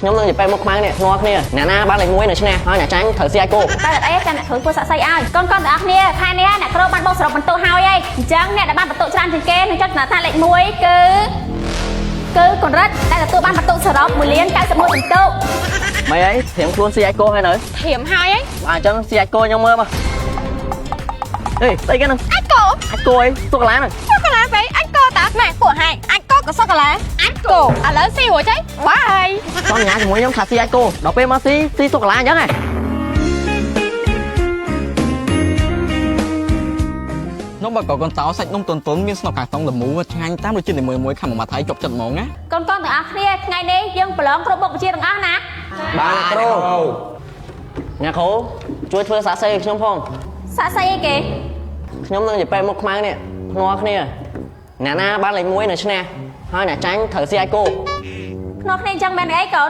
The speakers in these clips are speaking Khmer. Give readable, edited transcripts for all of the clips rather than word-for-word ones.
ខ្ញុំនឹងនិយាយពេលមកខ្មៅនេះងល់គ្នាអ្នកណាបានលេខ1នៅឈ្នះហើយអ្នកចាញ់ត្រូវស៊ីឲ្យគោតែអីចាអ្នកធ្វើសាក់សីឲ្យកូនទាំងអស់គ្នាខែនេះអ្នកគ្រូបានបោកសរុបបន្ទុកហើយឯងអញ្ចឹងអ្នកដែលបានបន្ទុកច្រើនជាងគេនឹងចុចចំណាត់ថ្នាក់លេខ1គឺកុនរិតដែលទទួលបានបន្ទុកសរុប1,91,000,000បន្ទុកមិនអីត្រៀមខ្លួនស៊ីឲ្យគោហើយនៅត្រៀមហើយឯងបាទអញ្ចឹងស៊ីឲ្យគោខ្ញុំមើលមកអេស្អីគេនឹងអាចគោអីសុកឡាហ្នឹងសុកឡាវិញអាចគោតាម៉ែពួកហែងអាចគោក៏សុកឡាអាចគោឥឡូវស៊ីរួចហើយបាយសន្យាជាមួយខ្ញុំថាស៊ីឲ្យគោដល់ពេលមកស៊ីសុកឡាអញ្ចឹងហ៎នំបើកូនតោសាច់នំតុនមានស្នុកកាតុងល្មូឆ្ងាញ់តាមរសជាតិនីមួយៗខាងមួយម៉ាត់ហើយជាប់ចិត្តហ្មងណាកូនទាំងអស់គ្នាថ្ងៃនេះយើងប្រឡងគ្រប់មុខវិជ្ជាទាំងអស់ណាបាទគ្រូអ្នកគ្រូជួយធ្វើសាក់សីឲ្យខ្ញុំផងសាក់សីអីគេខ្ញុំនឹងនិយាយពេលមកខ្មៅនេះងល់គ្នាអ្នកណាបានលេខ1នៅឈ្នះហើយអ្នកចាញ់ត្រូវស៊ីឲ្យគោក្នុងគ្នាអញ្ចឹងមែនអីកូន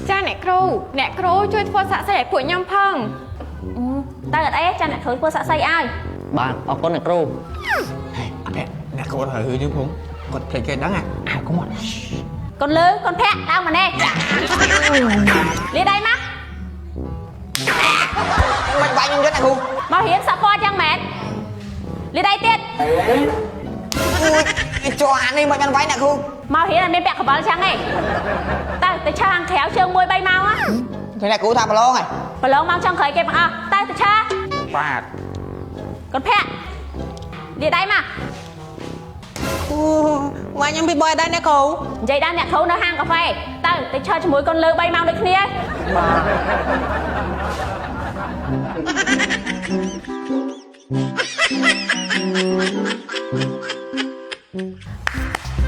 ចាអ្នកគ្រូជួយធ្វើសាក់សីឲ្យពួកខ្ញុំផងតើអត់អីចាអ្នកគ្រូធ្វើសាក់សីឲ្យបាទអរគុណអ្នកគ្រូអត់អ្នកគ្រូត្រូវហឺយើងផងគាត់ភ្លេចគេដឹងកុំអត់កូនលឺកូនភាក់ដើមមកនេះលាដៃមកមិនបាច់ខ្ញុំយត់អ្នកគ្រូមករៀនសាក់ពណ៌ចឹងមែនលាដៃទៀតជួអានេះមិនបានវាយអ្នកគ្រូមករៀនអត់មានពាក់កបិលចឹងទេទៅឆាខាងក្រៅជើង1-3ម៉ោងឃើញអ្នកគ្រូថាប្រឡងហើយប្រឡងមកចង់ក្រោយគេបងអស់ទៅឆាបាទកូនភាក់លាដៃមកមកខ្ញុំពីបើដែរអ្នកគ្រូនិយាយដល់អ្នកគ្រូនៅហាងកាហ្វេទៅឆើជាមួយកូនលើ3ម៉ោងដូចគ្នា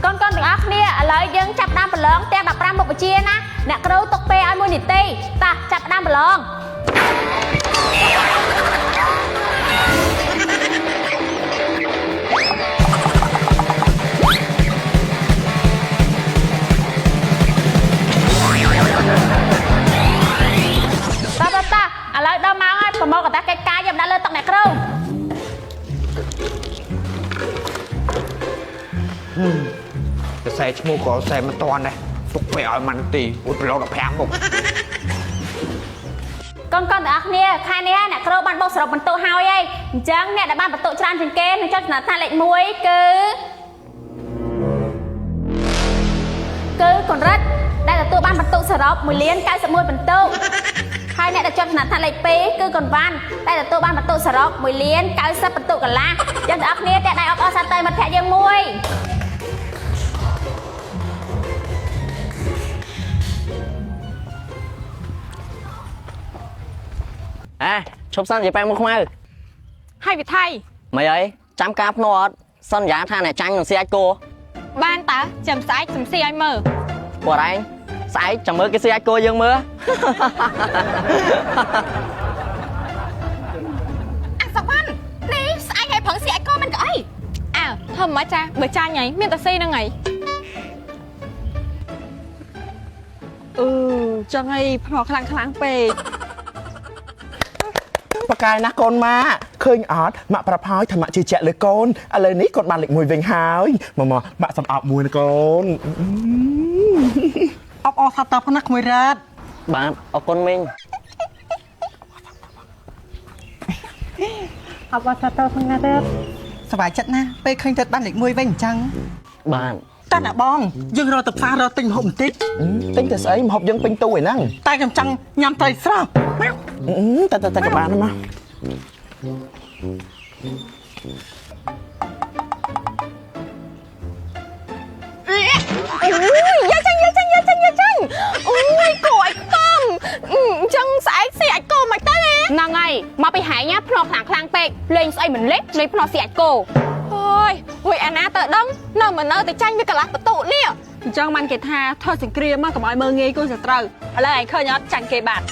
កូនទាំងអស់គ្នាឥឡូវយើងចាប់ដើមប្រឡងទាំង15មុខវិជ្ជាណាអ្នកគ្រូទុកពេលឲ្យ1នាទីតោះចាប់ដើមប្រឡងឥឡូវដល់ម៉ោងហើយប្រមូលកតាកិច្ចការយកដាក់លើតុអ្នកគ្រូសរសេរឈ្មោះក៏សរសេរមិនតាន់ដែរទុកពេលឲ្យ1នាទីអូប្រឡង15មុខកូនទាំងអស់គ្នាខែនេះអ្នកគ្រូបានបោកសរុបបន្ទុកហើយឯងអញ្ចឹងអ្នកដែលបានបន្ទុកច្រើនជាងគេនឹងចុចចំណាត់ថ្នាក់លេខ1គឺកុនរិតដែលទទួលបានបន្ទុកសរុប1,91,000,000បន្ទុកហើយអ្នកដែលចុចចំណាត់ថ្នាក់លេខ2គឺកុនវ៉ាន់ដែលទទួលបានបន្ទុកសរុប1,90,000,000បន្ទុកកន្លះយើងទាំងអស់គ្នាតែដៃអបអរសាទរមិត្តភក្តិយើងមួយឈប់សិននិយាយពេលមកខ្មៅហើយវិថីមិនអីចាំការភ្នាល់អត់សន្យាថាអ្នកចាញ់នឹងស៊ីឲ្យគោបានតើចាំស្អែកសំស៊ីឲ្យមើលពួកឯងស្អែកចាំមើលគេស៊ីឲ្យគោយើងមើលអាសវ៉ាន់នេះស្អែកឲ្យប្រឹងស៊ីឲ្យគោមិនក៏អីធ្វើមិនចាបើចាញ់ហីមានតែស៊ីហ្នឹងហីចឹងហីភ្នាល់ខ្លាំងពេកបកាយណាកូនម៉ាឃើញអត់ម៉ាក់ប្រាប់ហើយថាម៉ាក់ជឿជាក់លើកូនឥឡូវនេះគាត់បានលេខ1វិញហើយម៉ាក់សំអប់មួយណាកូនអបអរថាតបណាក្មួយរ៉ាតបាទអរគុណមីងអបអរថាតបណារ៉ាតសប្បាយចិត្តណាពេលឃើញទៅបានលេខ1វិញអញ្ចឹងបាទតាណាបងយើងរកទៅផ្សាររកទិញម្ហូបបន្តិចទិញទៅស្អីម្ហូបយើងពេញទូឯហ្នឹងតែខ្ញុំចង់ញ៉ាំត្រីស្រស់តែក៏បានមកយ៉ាចាញ់អូយគួរឲ្យខ្ទំអញ្ចឹងស្អែកស៊ីអាចគោមិនទៅទេហ្នឹងហើយមកពីហែងណាភ្នាល់ខ្លាំងពេកលេងស្អីមិនលេងភ្នាល់ស៊ីអាចគោអូយអាណាទៅដឹងនៅទៅចាញ់វាកន្លះបន្ទុនេះអញ្ចឹងបានគេថាធ្វើសង្គ្រាមមកកុំឲ្យមើងងាយគូសត្រូវឥឡូវឯងឃើញអត់ចាញ់គេបាត់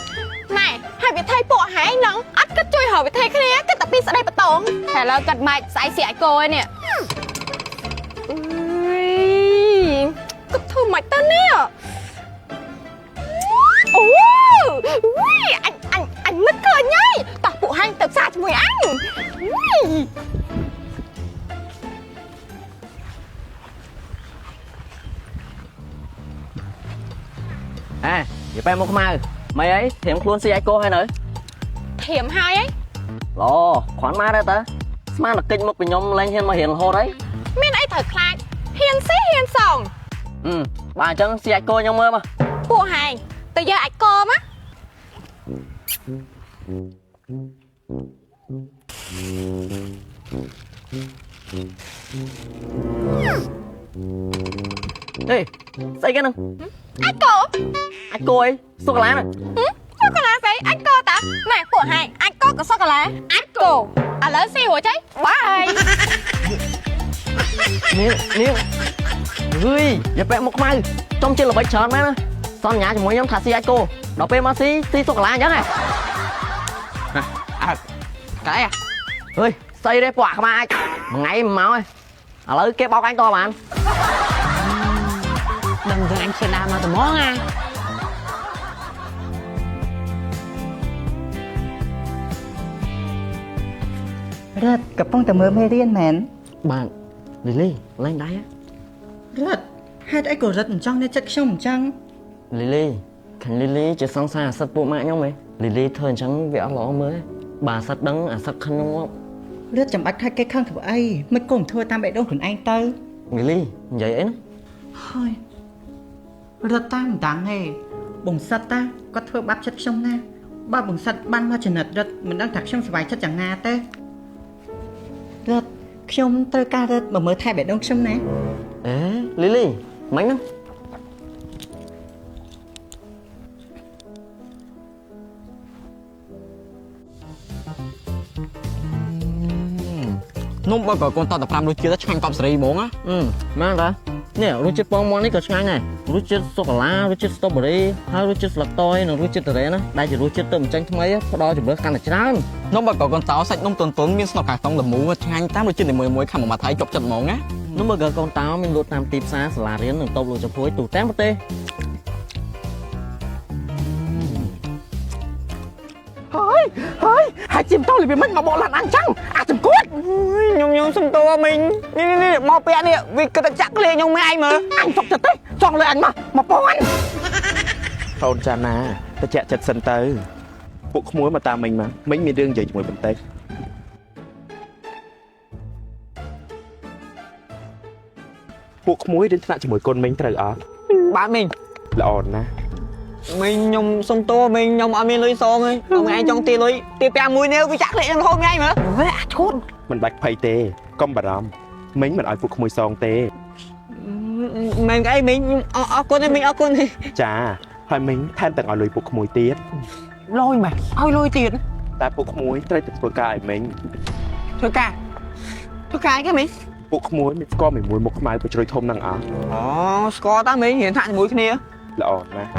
ណែហើយវិធីពួកហែងហ្នឹងអត់គិតជួយរកវិធីគ្នាគិតតែពីស្ដីបតងតែឥឡូវកាត់ម៉ាច់ស្អែកស៊ីអាចគោឯនេះគិតធ្វើមិនទៅនេះអូអញនឹកឃើញហើយតោះពួកហែងទៅផ្សារជាមួយអញ À, vậy bay một mai. Mày ấy, thiểm luôn si ai cô hay nữa. ធៀមហើយអី Lồ, khoản má đấy ta. Má là kinh một cái nhóm lên trên mà hiện hồ đấy. មានអីត្រូវខ្លាចហ៊ានស៊ីហ៊ានសង Ừ, bà chân si ai cô nhóm mơ mà. ពួកហែងទៅយកអាចកមក Ê, xây cái nè. អាចក Ai cô ấy, số cái lá này. សូកូឡាស្អីអាចកតាណែពួកហែងអាចកក៏សូកូឡាអាចកឥឡូវស៊ីរួចហើយបាយ Niên, niên. Ui, vậy bay một mai. Trong trên là bạch tròn má. Son nhà chỉ muốn nhóm thả si ai cô. Đó bên mà si số cái lá nhá này. À, cái à. Ui, xây đây quả mà ai. Mà ngay máu ơi. À lấy cái bọc anh to bạn. Đừng từ anh xem nào mà tụi món à. Rất, cặp phong tầm mơ mê riêng mẹn. Bạn, Lily, lên đây á. Rất, hết ấy cổ rất trong nên chắc xong chăng. Lily, khánh Lily chỉ sẵn sàng sắt bộ mạng nhau mày. Lily thời chẳng vẽ lõ mới. Bà sắt đấng à sắt khăn đúng không? Rất chậm bắt hai cái khăn của ấy. Mới cùng thua tam bệ đông của anh tơ. Lily, vậy ấy nó. Thôi. Rất ta không đáng hề. Bổng sắt ta, có thua bắp chất xong nè. Ba bổng sắt ban ma trần nật rất. Mình đang thạc xong vài chất chẳng nga tê. Rất,ខ្ញុំត្រូវការរត់មកមើលថែបេះដូងខ្ញុំណា Ê, Lily, mánh lắm. Nông bao con tao tập 5 đôi chiaឆ្ងាញ់កប់សេរីហ្មងណា Ừ, mang ra. Nè, rút chết bông món này cực ngay này. Rút chết sô-cô-la, rút chết strawberry, hay rút chết lạc toi, nó rút chết từ đấy nó. Đây chỉ rút chết tôm chanh thơm ấy, có đo chỉ bữa căn là chết lắm. នំបើកូនតោសាច់នំទន់ទន់មានស្នុកកាតុងល្មូឆ្ងាញ់តាមរសជាតិនីមួយៗខំមកថៃចុកចិត្តហ្មងណា Nó mà gần con táo mình lột làm tịp xa là riêng đừng tôm lột cho phối tủ tém một tê. ហើយហើយជីមតោលវាមិនមកបកឡានអញ្ចឹងអាចចំគួតខ្ញុំសុំតោមិញនេះមកពាក់នេះវាគិតតែចាក់លេងខ្ញុំមិនឯងមើលអញចុកចិត្តទេចង់លើអញមក1000 កូនចាណាទៅចាក់ចិត្តសិនទៅពួកក្មួយមកតាមមិញមកមិញមានរឿងនិយាយជាមួយបន្តិចពួកក្មួយរៀនថ្នាក់ជាមួយកូនមិញត្រូវអត់ បាទមិញ ល្អណាស់ មិញខ្ញុំសុំតោមិញខ្ញុំអត់មានលុយសងទេខ្ញុំឯងចង់ទាលុយទា5មួយនេះវាចាក់លេងរហូតមិញឯងមើលវ៉ាឈួត មិនបាច់ភ័យទេកុំបារម្ភមិញមិនឲ្យពួកក្មួយសងទេ មិញអីមិញអរគុណទេមិញអរគុណទេ ចាហើយមិញថែមទាំងឲ្យលុយពួកក្មួយទៀត លុយម៉េចឲ្យលុយទៀត តែពួកក្មួយត្រូវទៅធ្វើការឲ្យមិញ ធ្វើការអីគេមិញ ពួកក្មួយមានស្គាល់មួយមុខខ្មៅបជ្រុយធំនឹងអស់ អូស្គាល់តាមិញរៀនថ្នាក់ជាមួយគ្នា ល្អណាស់